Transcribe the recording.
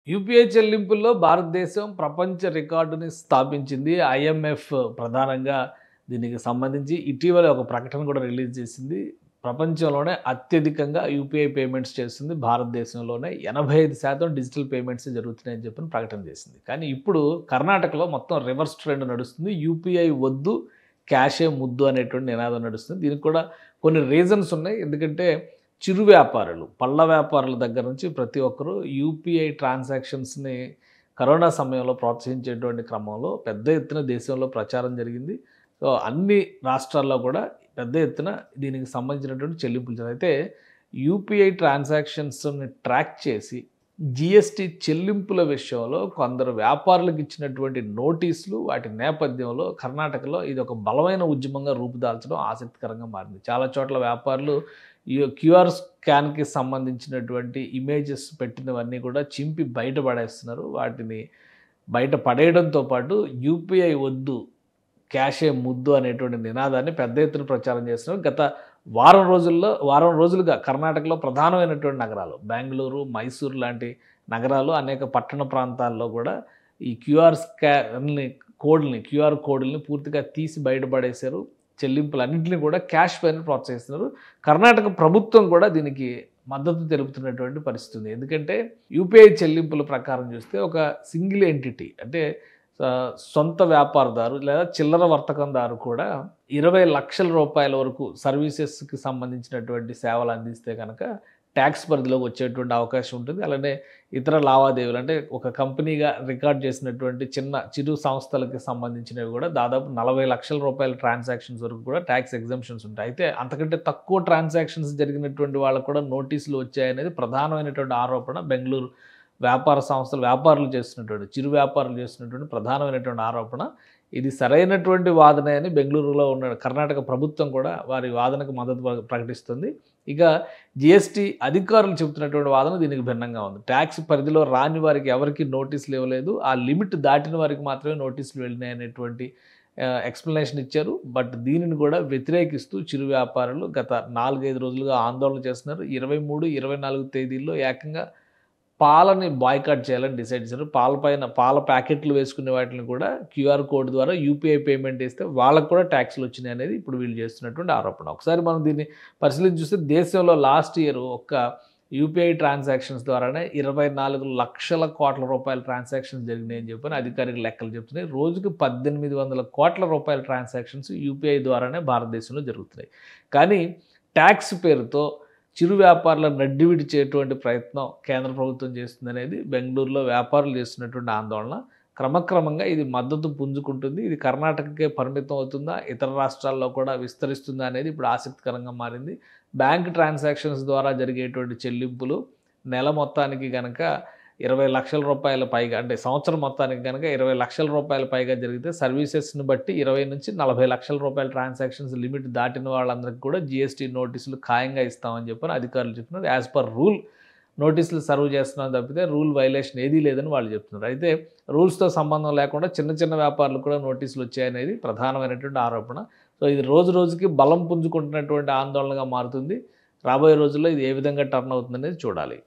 UPI చెల్లింపుల్లో భారతదేశం ప్రపంచ రికార్డుని స్థాపించింది. ఐఎంఎఫ్ ప్రధానంగా దీనికి సంబంధించి ఇటీవల ఒక ప్రకటన కూడా రిలీజ్ చేసింది. ప్రపంచంలోనే అత్యధికంగా యూపీఐ పేమెంట్స్ చేస్తుంది భారతదేశంలోనే 85% డిజిటల్ పేమెంట్స్ జరుగుతున్నాయని చెప్పని ప్రకటన చేసింది. కానీ ఇప్పుడు కర్ణాటకలో మొత్తం రివర్స్ ట్రెండ్ నడుస్తుంది. యూపీఐ వద్దు, క్యాషే ముద్దు అనేటువంటి నినాదం నడుస్తుంది. దీనికి కూడా కొన్ని రీజన్స్ ఉన్నాయి. ఎందుకంటే చిరు వ్యాపారులు, పళ్ళ వ్యాపారుల దగ్గర నుంచి ప్రతి ఒక్కరూ యూపీఐ ట్రాన్సాక్షన్స్ని కరోనా సమయంలో ప్రోత్సహించేటువంటి క్రమంలో పెద్ద ఎత్తున దేశంలో ప్రచారం జరిగింది. సో అన్ని రాష్ట్రాల్లో కూడా పెద్ద ఎత్తున దీనికి సంబంధించినటువంటి చెల్లింపులు జరిగాయి. అయితే యూపీఐ ట్రాన్సాక్షన్స్ని ట్రాక్ చేసి జిఎస్టీ చెల్లింపుల విషయంలో కొందరు వ్యాపారులకు ఇచ్చినటువంటి నోటీసులు, వాటి నేపథ్యంలో కర్ణాటకలో ఇది ఒక బలమైన ఉద్యమంగా రూపుదాల్చడం ఆసక్తికరంగా మారింది. చాలా చోట్ల వ్యాపారులు ఈ క్యూఆర్ స్కాన్కి సంబంధించినటువంటి ఇమేజెస్ పెట్టినవన్నీ కూడా చింపి బయట పడేస్తున్నారు. వాటిని బయట పడేయడంతో పాటు యూపీఐ వద్దు, క్యాషే ముద్దు అనేటువంటి నినాదాన్ని పెద్ద ఎత్తున ప్రచారం చేస్తున్నారు. గత వారం రోజులుగా కర్ణాటకలో ప్రధానమైనటువంటి నగరాలు బెంగళూరు, మైసూరు లాంటి నగరాలు, అనేక పట్టణ ప్రాంతాల్లో కూడా ఈ క్యూఆర్ కోడ్ని పూర్తిగా తీసి బయటపడేశారు. చెల్లింపులన్నింటినీ కూడా క్యాష్ పైన ప్రోత్సహిస్తున్నారు. కర్ణాటక ప్రభుత్వం కూడా దీనికి మద్దతు తెలుపుతున్నటువంటి పరిస్థితి ఉంది. ఎందుకంటే యూపీఐ చెల్లింపుల ప్రకారం చూస్తే ఒక సింగిల్ ఎంటిటీ అంటే సొంత వ్యాపారదారు లేదా చిల్లర వర్తకందారు కూడా 20 లక్షల రూపాయల వరకు సర్వీసెస్కి సంబంధించినటువంటి సేవలు అందిస్తే కనుక ట్యాక్స్ పరిధిలోకి వచ్చేటువంటి అవకాశం ఉంటుంది. అలానే ఇతర లావాదేవీలు అంటే ఒక కంపెనీగా రికార్డ్ చేసినటువంటి చిరు సంస్థలకి సంబంధించినవి కూడా దాదాపు 40 లక్షల రూపాయల ట్రాన్సాక్షన్స్ వరకు కూడా ట్యాక్స్ ఎగ్జంప్షన్స్ ఉంటాయి. అయితే అంతకంటే తక్కువ ట్రాన్సాక్షన్స్ జరిగినటువంటి వాళ్ళకు కూడా నోటీసులు వచ్చాయనేది ప్రధానమైనటువంటి ఆరోపణ. బెంగళూరు వ్యాపారులు చేస్తున్నటువంటి చిరు వ్యాపారులు చేస్తున్నటువంటి ప్రధానమైనటువంటి ఆరోపణ. ఇది సరైనటువంటి వాదనే అని బెంగళూరులో ఉన్న కర్ణాటక ప్రభుత్వం కూడా వారి వాదనకు మద్దతు ప్రకటిస్తుంది. ఇక జిఎస్టీ అధికారులు చెబుతున్నటువంటి వాదన దీనికి భిన్నంగా ఉంది. ట్యాక్స్ పరిధిలో రాని వారికి ఎవరికి నోటీసులు ఇవ్వలేదు, ఆ లిమిట్ దాటిన వారికి మాత్రమే నోటీసులు వెళ్ళినాయి అనేటువంటి ఎక్స్ప్లెనేషన్ ఇచ్చారు. బట్ దీనిని కూడా వ్యతిరేకిస్తూ చిరు వ్యాపారులు గత 4-5 రోజులుగా ఆందోళన చేస్తున్నారు. 23, 24 తేదీల్లో ఏకంగా పాలని బాయ్కాట్ చేయాలని డిసైడ్ చేశారు. పాల ప్యాకెట్లు వేసుకునే వాటిని కూడా క్యూఆర్ కోడ్ ద్వారా యూపీఐ పేమెంట్ వేస్తే వాళ్ళకు కూడా ట్యాక్స్లు వచ్చినాయి అనేది ఇప్పుడు వీళ్ళు చేస్తున్నటువంటి ఆరోపణ. ఒకసారి మనం దీన్ని పరిశీలించి చూస్తే దేశంలో లాస్ట్ ఇయర్ ఒక్క యూపీఐ ట్రాన్సాక్షన్స్ ద్వారానే 24 లక్షల కోట్ల రూపాయల ట్రాన్సాక్షన్స్ జరిగినాయని చెప్పని అధికారిక లెక్కలు చెప్తున్నాయి. రోజుకి 1800 కోట్ల రూపాయల ట్రాన్సాక్షన్స్ యూపీఐ ద్వారానే భారతదేశంలో జరుగుతున్నాయి. కానీ ట్యాక్స్ పేరుతో చిరు వ్యాపారులను నడ్డివిడిచేటువంటి ప్రయత్నం కేంద్ర ప్రభుత్వం చేస్తుందనేది బెంగళూరులో వ్యాపారులు చేస్తున్నటువంటి ఆందోళన. క్రమక్రమంగా ఇది మద్దతు పుంజుకుంటుంది. ఇది కర్ణాటకకే పరిమితం అవుతుందా, ఇతర రాష్ట్రాల్లో కూడా విస్తరిస్తుందా అనేది ఇప్పుడు ఆసక్తికరంగా మారింది. బ్యాంక్ ట్రాన్సాక్షన్స్ ద్వారా జరిగేటువంటి చెల్లింపులు నెల మొత్తానికి కనుక 20 లక్షల రూపాయల పైగా అంటే సంవత్సరం మొత్తానికి కనుక 20 లక్షల రూపాయల పైగా జరిగితే సర్వీసెస్ని బట్టి 20 నుంచి 40 లక్షల రూపాయల ట్రాన్సాక్షన్స్ లిమిట్ దాటిన వాళ్ళందరికీ కూడా జిఎస్టీ నోటీసులు ఖాయంగా ఇస్తామని చెప్పని అధికారులు చెప్తున్నారు. యాజ్ పర్ రూల్ నోటీసులు సర్వ్ చేస్తున్నాం తప్పితే రూల్ వైలేషన్ ఏదీ లేదని వాళ్ళు చెప్తున్నారు. అయితే రూల్స్తో సంబంధం లేకుండా చిన్న వ్యాపారులు కూడా నోటీసులు వచ్చాయనేది ప్రధానమైనటువంటి ఆరోపణ. సో ఇది రోజుకి బలం పుంజుకుంటున్నటువంటి ఆందోళనగా మారుతుంది. రాబోయే రోజుల్లో ఇది ఏ విధంగా టర్న్ అవుతుందనేది చూడాలి.